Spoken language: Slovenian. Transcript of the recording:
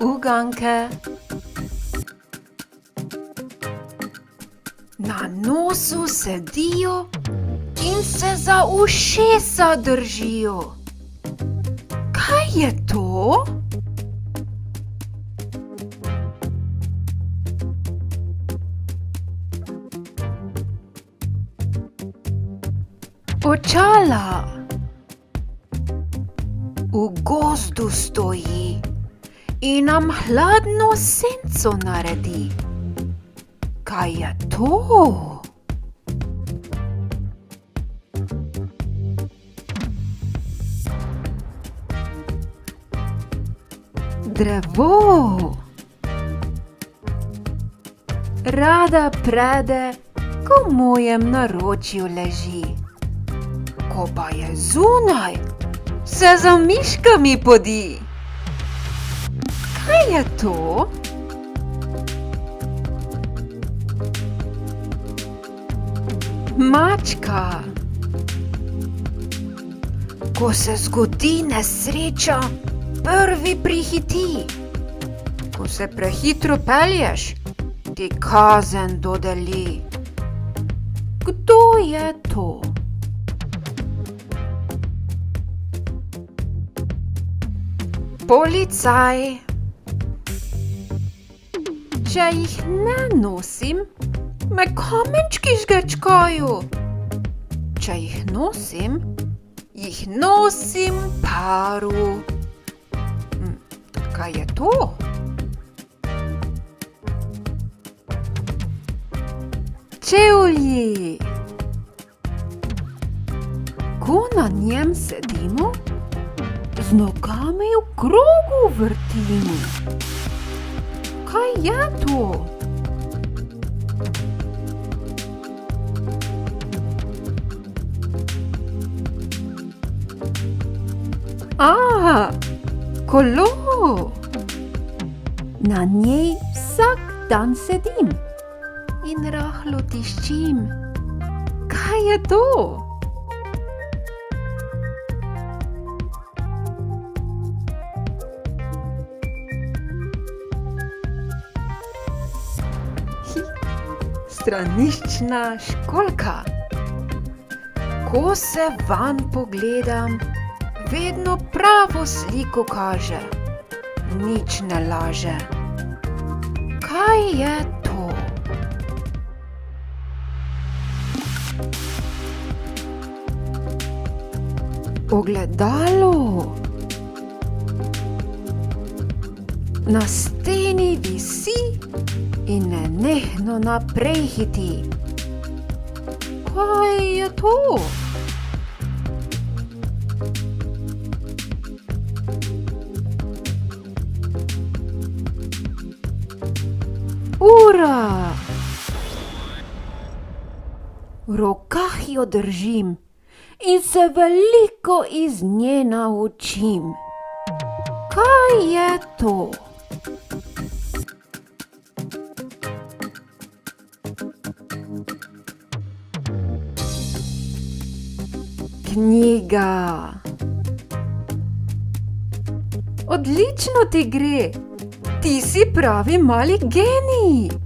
uganke. Na nosu sedijo in se za ušesa držijo. Kaj je to? Očala. V gozdu stoji in nam hladno senco naredi. Kaj je to? Drevo. Rada prede, ko v mojem naročju leži. Ko pa je zunaj, se za miškami podi. Kaj je to? Mačka. Ko se zgodi nesreča, prvi prihiti. Ko se prehitro pelješ, ti kazen dodeli. Kdo je to? Policaj. Če jih ne nosim, me kamenčki žgečkajo. Če jih nosim paru. Kaj je to? Čevlji. Ko na njem sedimo, z nogami v krogu vrtimo. Kaj je to? Kolo. Na njej vsak dan sedim in rahlo tiščim. Kaj je to? Straniščna školjka. Ko se vanj pogledam, vedno pravo sliko kaže, nič ne laže. Kaj je to? Ogledalo. Na steni visi in nenehno naprej hiti. Kaj je to? Ura. V rokah jo držim in se veliko iz nje naučim. Kaj je to? Knjiga. Odlično ti gre. Ti si pravi mali genij.